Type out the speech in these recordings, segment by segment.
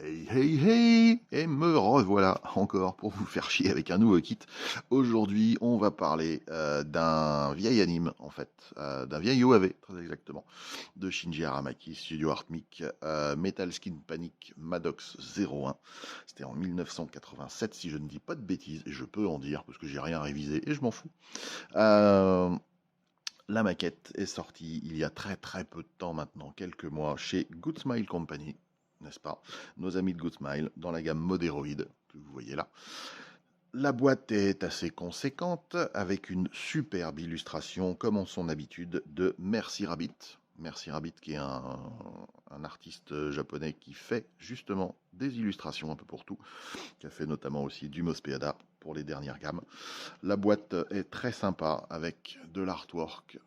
Hey hey hey! Et me revoilà encore pour vous faire chier avec un nouveau kit. Aujourd'hui, on va parler d'un vieil anime, en fait, d'un vieil OAV, très exactement, de Shinji Aramaki, Studio Artmic, Metal Skin Panic Maddox 01. C'était en 1987, si je ne dis pas de bêtises, et je peux en dire, parce que j'ai rien révisé, et je m'en fous. Euh, la maquette est sortie il y a très très peu de temps maintenant, quelques mois, chez Good Smile Company, n'est-ce pas? Nos amis de Good Smile, dans la gamme Moderoid, que vous voyez là. La boîte est assez conséquente, avec une superbe illustration, comme en son habitude, de Merci Rabbit. Merci Rabbit, qui est un artiste japonais qui fait justement des illustrations un peu pour tout, qui a fait notamment aussi du Mospeada pour les dernières gammes. La boîte est très sympa, avec de l'artwork,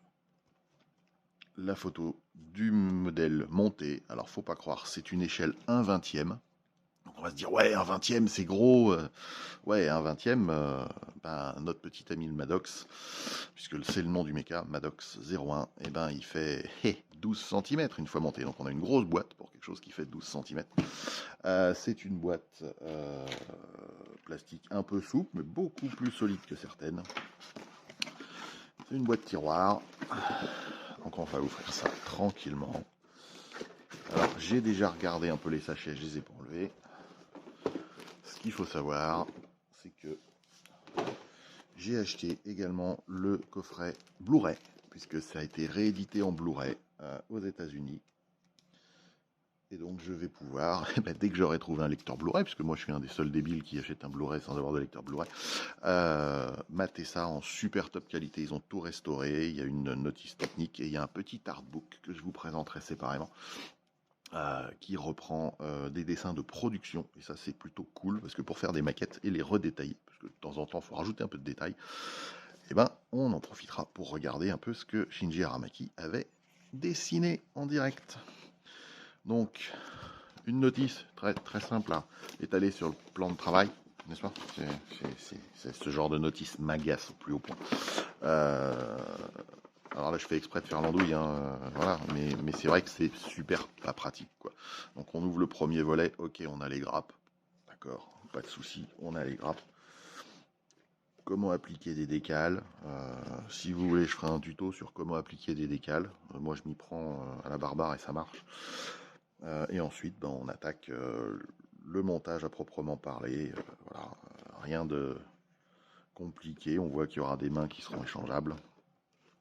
la photo du modèle monté. Alors, faut pas croire, c'est une échelle 1/20e. Donc, on va se dire, ouais, 1/20e, c'est gros. Ouais, 1/20e, ben, notre petit ami le Maddox, puisque c'est le nom du méca, Maddox 01, et ben, il fait 12 cm une fois monté. Donc, on a une grosse boîte pour quelque chose qui fait 12 cm. C'est une boîte plastique un peu souple, mais beaucoup plus solide que certaines. C'est une boîte tiroir. Donc on va ouvrir ça tranquillement. Alors j'ai déjà regardé un peu les sachets, je les ai pas enlevés. Ce qu'il faut savoir, c'est que j'ai acheté également le coffret Blu-ray, puisque ça a été réédité en Blu-ray aux États-Unis. Et donc je vais pouvoir, dès que j'aurai trouvé un lecteur Blu-ray, puisque moi je suis un des seuls débiles qui achète un Blu-ray sans avoir de lecteur Blu-ray, mater ça en super top qualité. Ils ont tout restauré, il y a une notice technique et il y a un petit artbook que je vous présenterai séparément. Qui reprend des dessins de production, et ça c'est plutôt cool, parce que pour faire des maquettes et les redétailler, parce que de temps en temps il faut rajouter un peu de détails, et ben on en profitera pour regarder un peu ce que Shinji Aramaki avait dessiné en direct. Donc une notice très, très simple à étaler sur le plan de travail, n'est-ce pas? C'est ce genre de notice m'agace au plus haut point. Alors là, je fais exprès de faire l'andouille, hein, voilà, mais c'est vrai que c'est super pas pratique, quoi. Donc on ouvre le premier volet, ok, on a les grappes, d'accord, pas de souci, on a les grappes. Comment appliquer des décales, si vous voulez, je ferai un tuto sur comment appliquer des décales. Moi, je m'y prends à la barbare et ça marche. Et ensuite, ben, on attaque le montage à proprement parler. Voilà, rien de compliqué. On voit qu'il y aura des mains qui seront échangeables.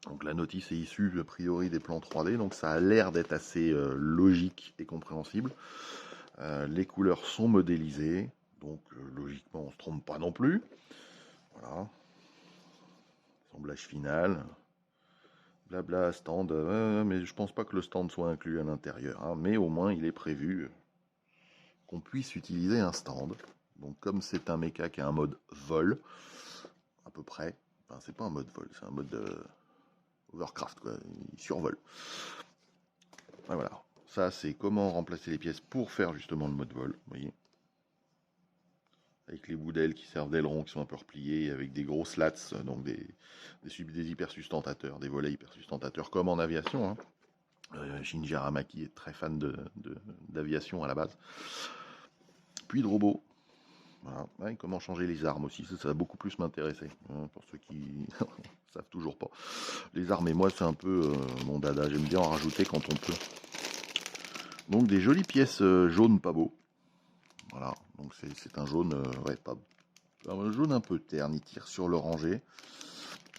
Donc la notice est issue a priori des plans 3D, donc ça a l'air d'être assez logique et compréhensible. Les couleurs sont modélisées, donc logiquement on ne se trompe pas non plus. Voilà. Assemblage final. Blabla, stand. Mais je pense pas que le stand soit inclus à l'intérieur, hein, mais au moins il est prévu qu'on puisse utiliser un stand. Donc comme c'est un mecha qui a un mode vol, à peu près, enfin c'est pas un mode vol, c'est un mode Overcraft, quoi. Il survole. Et voilà. Ça, c'est comment remplacer les pièces pour faire justement le mode vol. Vous voyez, avec les bouts d'ailes qui servent d'ailerons qui sont un peu repliés, avec des gros slats, donc des hypersustentateurs, des volets hypersustentateurs, comme en aviation, hein. Shinji Aramaki est très fan d'aviation à la base. Puis de robots. Voilà. Ouais, comment changer les armes aussi, ça va beaucoup plus m'intéresser, hein, pour ceux qui savent toujours pas. Les armes, et moi, c'est un peu mon dada. J'aime bien en rajouter quand on peut. Donc des jolies pièces jaunes pas beaux. Voilà, donc c'est un jaune, ouais, pas, un jaune un peu terne, il tire sur l'oranger.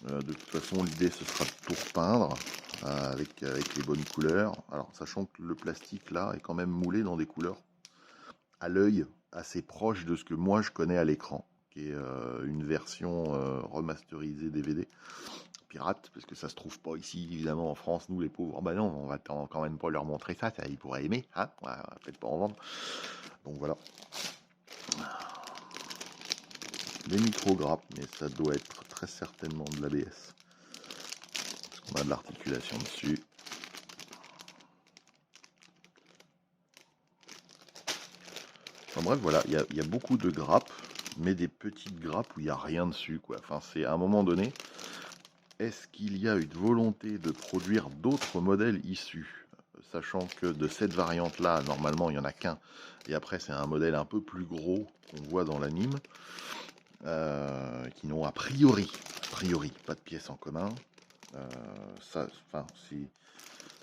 De toute façon, l'idée ce sera de tout repeindre avec les bonnes couleurs. Alors, sachant que le plastique là est quand même moulé dans des couleurs à l'œil assez proches de ce que moi je connais à l'écran, qui est une version remasterisée DVD. Pirate, parce que ça se trouve pas ici, évidemment, en France, nous les pauvres. Oh bah non, on va quand même pas leur montrer ça, ils pourraient aimer, hein, on va peut-être pas en vendre. Donc voilà. Des micro-grappes, mais ça doit être très certainement de l'ABS. Parce qu'on a de l'articulation dessus. Enfin bref, voilà, il y a beaucoup de grappes, mais des petites grappes où il n'y a rien dessus, quoi. Enfin, c'est à un moment donné, est-ce qu'il y a une volonté de produire d'autres modèles issus sachant que de cette variante-là, normalement, il n'y en a qu'un. Et après, c'est un modèle un peu plus gros qu'on voit dans l'anime, qui n'ont a priori, pas de pièces en commun.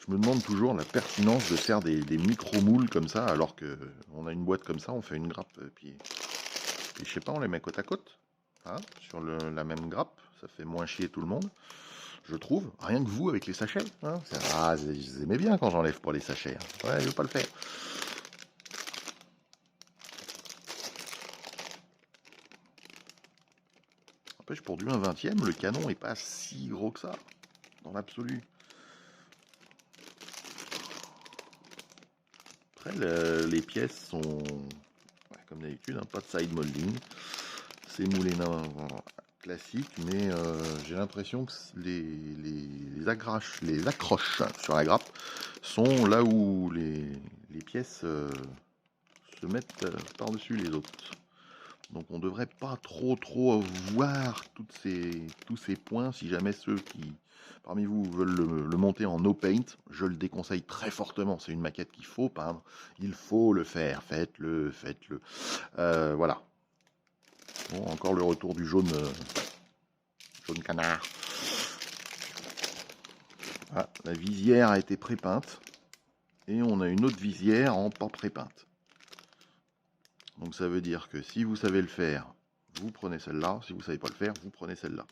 Je me demande toujours la pertinence de faire des micro-moules comme ça, alors que on a une boîte comme ça, on fait une grappe, et je sais pas, on les met côte à côte, hein, sur la même grappe, ça fait moins chier tout le monde, je trouve. Rien que vous avec les sachets, hein. Vous aimez bien quand j'enlève pas les sachets, hein. Ouais, je veux pas le faire. N'empêche, pour du 1/20, le canon est pas si gros que ça, dans l'absolu. Après, les pièces sont, ouais, comme d'habitude, hein, pas de side molding. C'est moulé classique, mais j'ai l'impression que les accroches sur la grappe sont là où les pièces se mettent par-dessus les autres. Donc on devrait pas trop voir tous ces points. Si jamais ceux qui parmi vous veulent le monter en no paint, je le déconseille très fortement. C'est une maquette qu'il faut peindre, il faut le faire, faites-le. Voilà. Bon, encore le retour du jaune canard. Ah, la visière a été pré-peinte et on a une autre visière en pas pré-peinte. Donc ça veut dire que si vous savez le faire, vous prenez celle-là. Si vous savez pas le faire, vous prenez celle-là.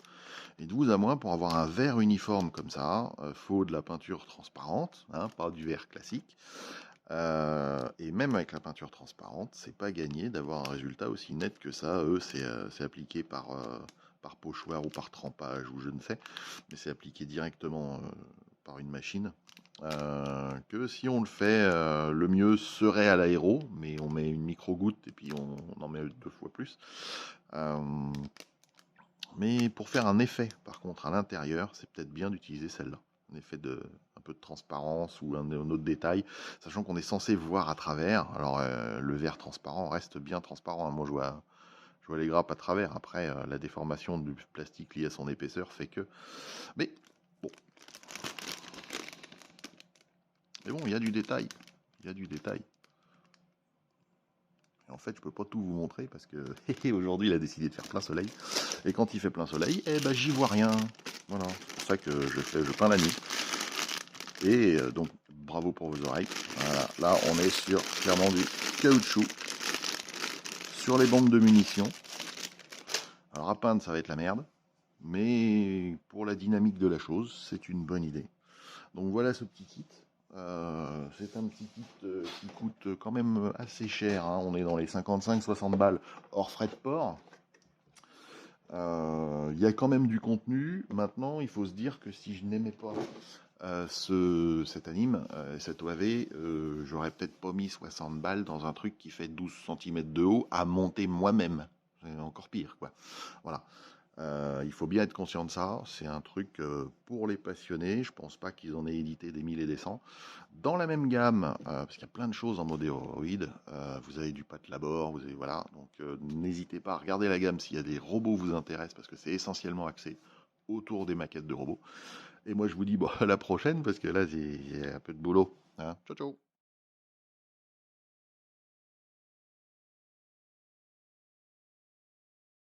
Et de vous à moi, pour avoir un verre uniforme comme ça, faut de la peinture transparente, hein, pas du verre classique. Et même avec la peinture transparente, c'est pas gagné d'avoir un résultat aussi net que ça. Eux, c'est appliqué par pochoir ou par trempage ou je ne sais, mais c'est appliqué directement par une machine. Que si on le fait, le mieux serait à l'aéro, mais on met une micro-goutte et puis on en met 2 fois plus. Mais pour faire un effet, par contre, à l'intérieur, c'est peut-être bien d'utiliser celle-là. Un effet un peu de transparence ou un autre détail, sachant qu'on est censé voir à travers. Alors, le verre transparent reste bien transparent, hein. Moi, je vois les grappes à travers. Après, la déformation du plastique liée à son épaisseur fait que... Mais bon. Mais bon, il y a du détail. Il y a du détail. Et en fait, je peux pas tout vous montrer parce que aujourd'hui, il a décidé de faire plein soleil. Et quand il fait plein soleil, eh ben, j'y vois rien. Voilà. C'est pour ça que je peins la nuit. Et donc, bravo pour vos oreilles. Voilà. Là, on est sur clairement du caoutchouc sur les bombes de munitions. Alors, à peindre, ça va être la merde. Mais pour la dynamique de la chose, c'est une bonne idée. Donc, voilà ce petit kit. C'est un petit kit qui coûte quand même assez cher, hein. On est dans les 55-60 balles hors frais de port. Il y a quand même du contenu. Maintenant, il faut se dire que si je n'aimais pas cet anime, cette OAV, j'aurais peut-être pas mis 60 balles dans un truc qui fait 12 cm de haut à monter moi-même. C'est encore pire, quoi. Voilà. Il faut bien être conscient de ça. C'est un truc pour les passionnés. Je pense pas qu'ils en aient édité des 1000 et des 100. Dans la même gamme, parce qu'il y a plein de choses en mode héroïde, vous avez du Pat Labor, vous avez, voilà. Donc n'hésitez pas à regarder la gamme s'il y a des robots vous intéressent, parce que c'est essentiellement axé autour des maquettes de robots. Et moi je vous dis bon, à la prochaine, parce que là j'ai un peu de boulot, hein. Ciao ciao.